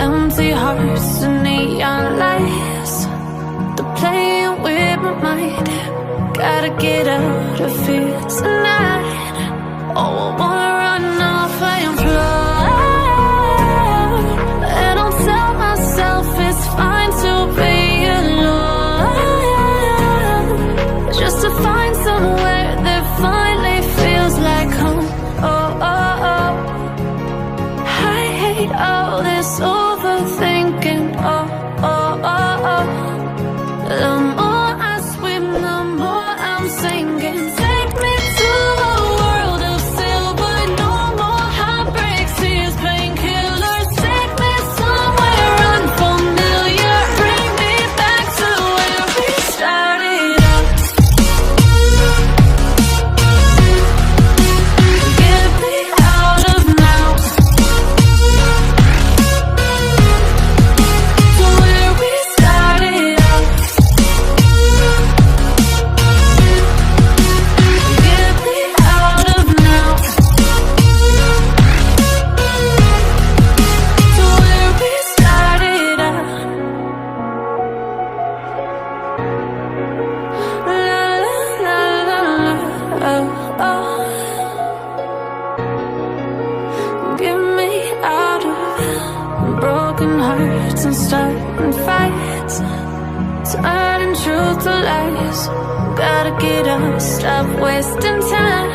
empty hearts and neon lights. They're playing with my mind. Gotta get out of here tonight. Oh, I wanna run off and fly. And I'll tell myself it's fine to be alone, just to find somewhere that finally feels like home. Oh, oh, oh. I hate all this overthinking. Oh, oh, oh, oh. The more I swim, the more I'm sinking. Take me to a world of silver. No more heartbreaks, tears, painkillers. Take me somewhere unfamiliar. Bring me back to where we started out. Get me out of now. To where we started out. Get me out of now. To where we started out. La la la la, oh, oh. Get me out of broken hearts and starting fights, turning truth to lies. Gotta get up, stop wasting time.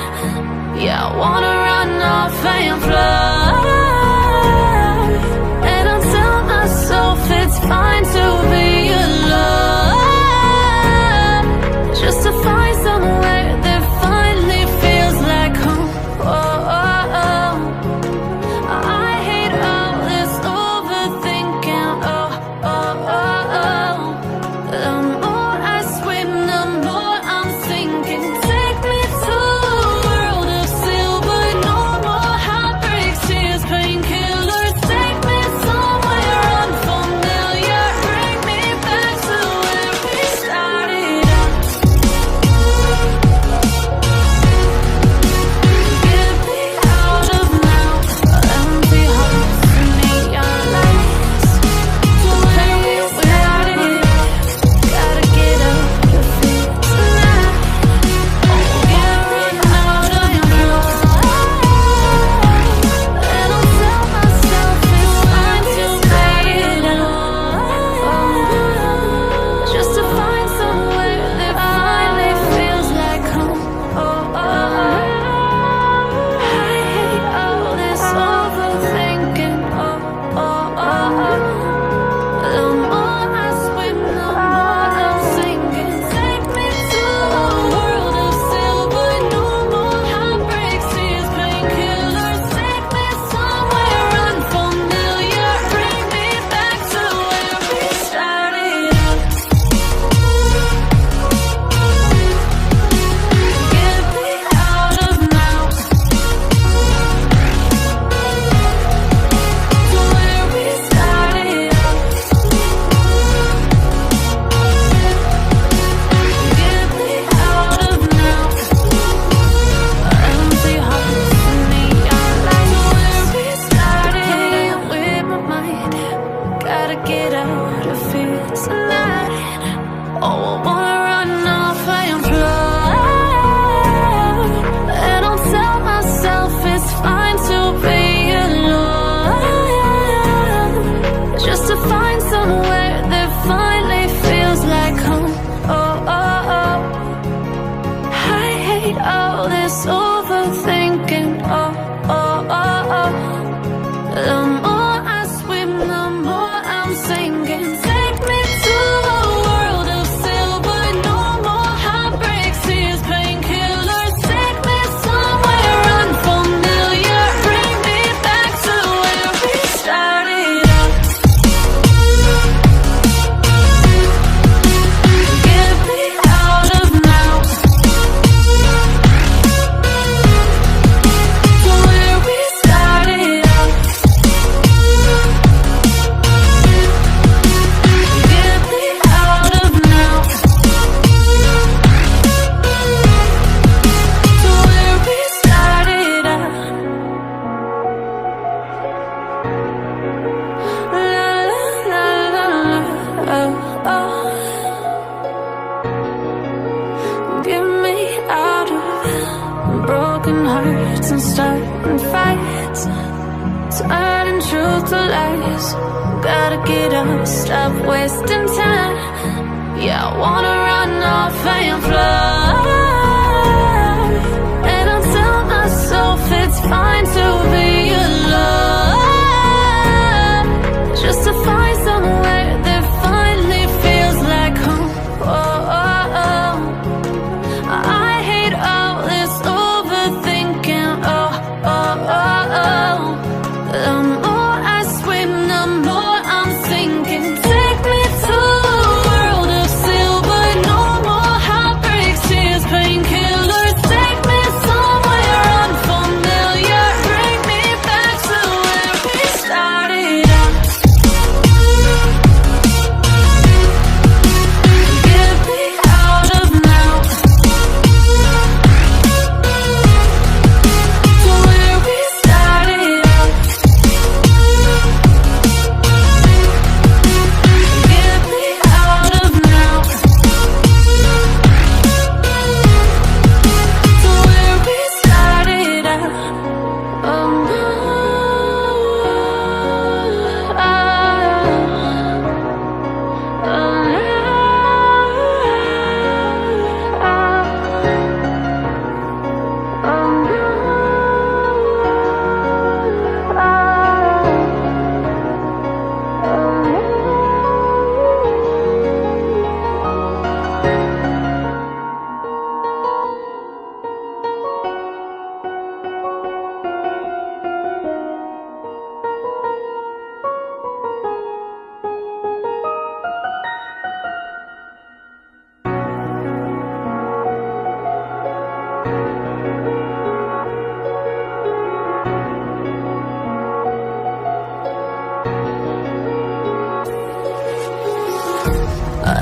Yeah, I wanna run off and fly. And I'll tell myself it's fine to be alone, just to find somewhere that finally feels like home. Oh, oh, oh. I hate all this overthinking. Oh, oh, oh, oh. The more I swim, the more I'm sinking. Take me to a world of silver. No more heartbreaks, tears, painkillers. Take me somewhere unfamiliar. Bring me back to where we started out. Get me out of now. Empty hearts and neon lights. To where we started out. Gotta get out of here tonight. Get me out of now. And I'll tell myself it's fine to be alone, just to find somewhere that finally feels like home. Oh, oh, oh. I hate all this overthinking. Oh, oh, oh, oh. The more I swim, the more I'm sinking. Take me to a world of silver. No more heartbreaks, tears, painkillers. Take me somewhere unfamiliar. Bring me back to where we started out. Get me out of now. To where we started out. Get me out of now. Empty hearts and neon lights. To where we started with my mind. Gotta get out of here tonight. Oh, I wanna run off and fly. And I'll tell myself it's fine to be alone, just to find somewhere that finally feels like home. Oh, oh, oh. I hate all this overthinking. Oh, oh, oh, oh. The more I swim, the more I'm sinking. Take me to a world of silver. get up, stop wasting time. Yeah, I wanna run off and fly. And I'll tell myself it's fine to be alone, just to find somewhere that finally feels like home. Oh, oh, oh. I hate all this overthinking. Oh, oh, oh, oh. The more I swim, the more I'm sinking. Take me to a world of silver, no more heartbreaks, tears, painkillers. Take me somewhere unfamiliar, bring me back to where we started out. Get me out of now, to where we started out. Get me out of now, to where we started out. Oh no,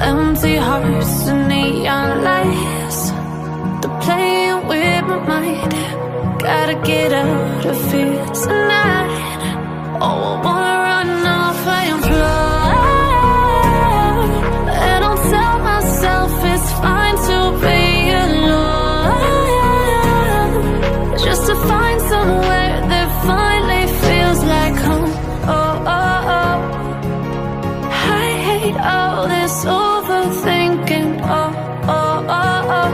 empty hearts and neon lights, they're playing with my mind. Gotta get out of here tonight. Oh, I wanna run off and fly. And I'll tell myself it's fine to be alone, just to find somewhere that finally feels like home. Oh, oh, oh. I hate all this overthinking. Oh, oh, oh, oh.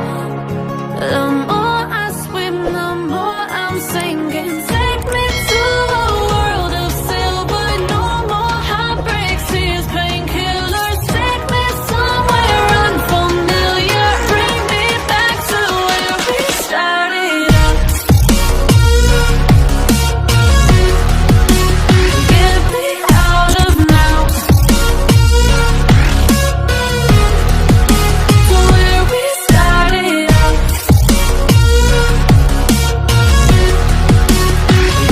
The more I swim, the more I'm sinking. Take me to a world of silver, no more heartbreaks, tears, painkillers. Take me somewhere unfamiliar, bring me back to where we started out. Get me out of now, to where we started out.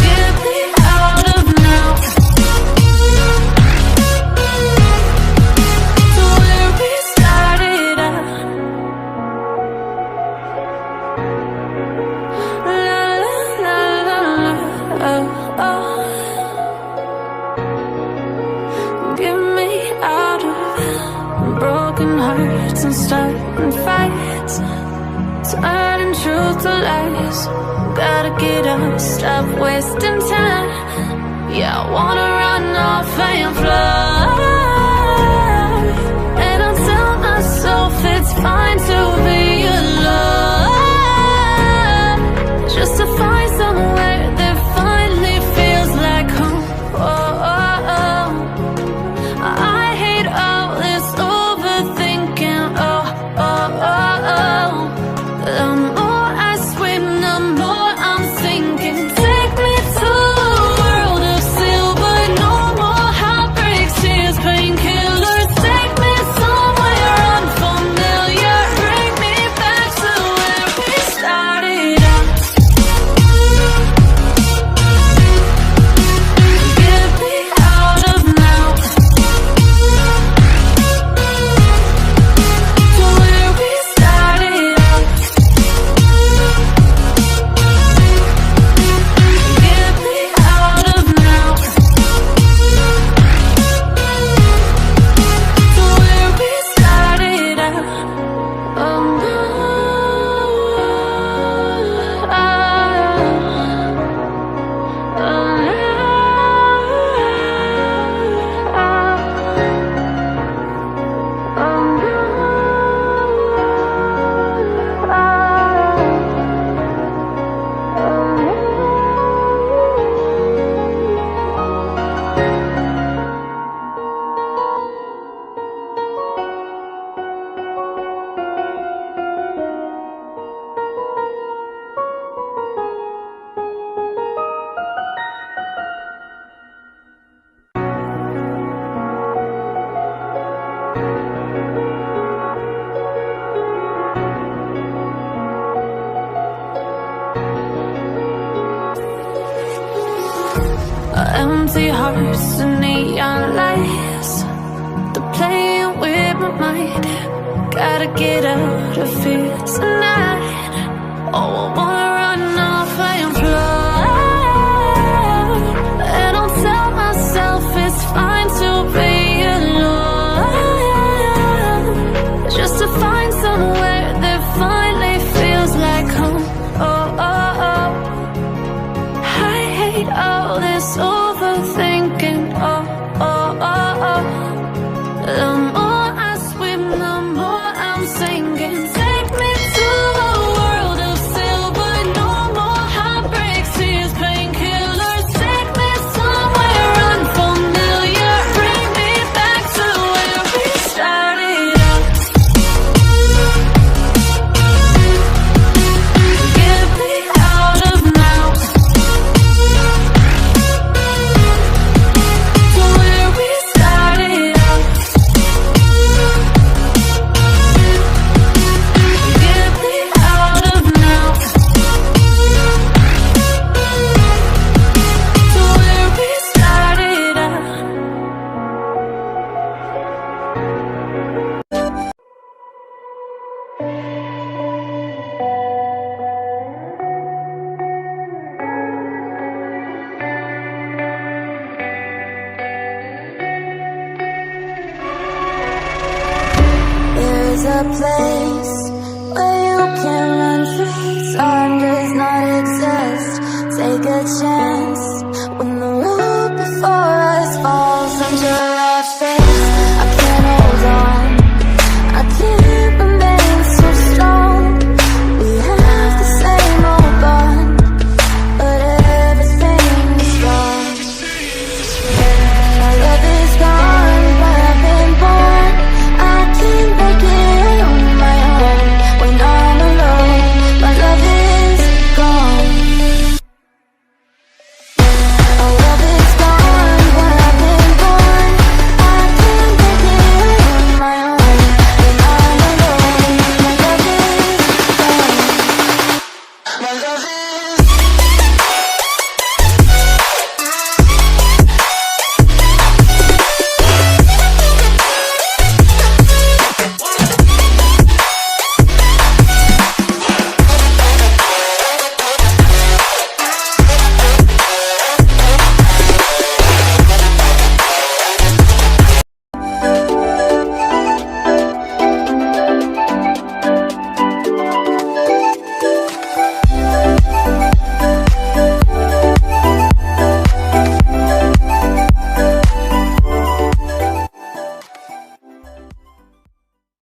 Get me out of now, to where we started out. La la la la la, oh, oh. Get me out of broken hearts and starting fights, turning truth to lies. Gotta get up, stop wasting time. Yeah, I wanna run off and fly. And I'll tell myself it's fine to be alone, just to find somewhere that finally feels like home. Oh, oh, oh. I hate all this overthinking. Oh, oh, oh, oh. The more I swim, the more I'm sinking. Take me to a world of silver, no more heartbreaks, tears, Empty hearts and neon lights, they're playing with my mind. Gotta get out of here tonight. Oh, I wanna run off and fly. And I'll tell myself it's fine to be alone, just to find somewhere that finally feels like home. Oh, oh, oh. I hate all this overthinking. Oh, oh, oh, oh. The more I swim, the more I'm sinking. Take me to a world of silver. No more heartbreaks, tears, painkillers. Take me somewhere unfamiliar. Bring me back to where we started out. Get me out of now, to where we started out. Get me out of now, to where we started out. There's a place where you can run free. Time does not exist. Take a chance.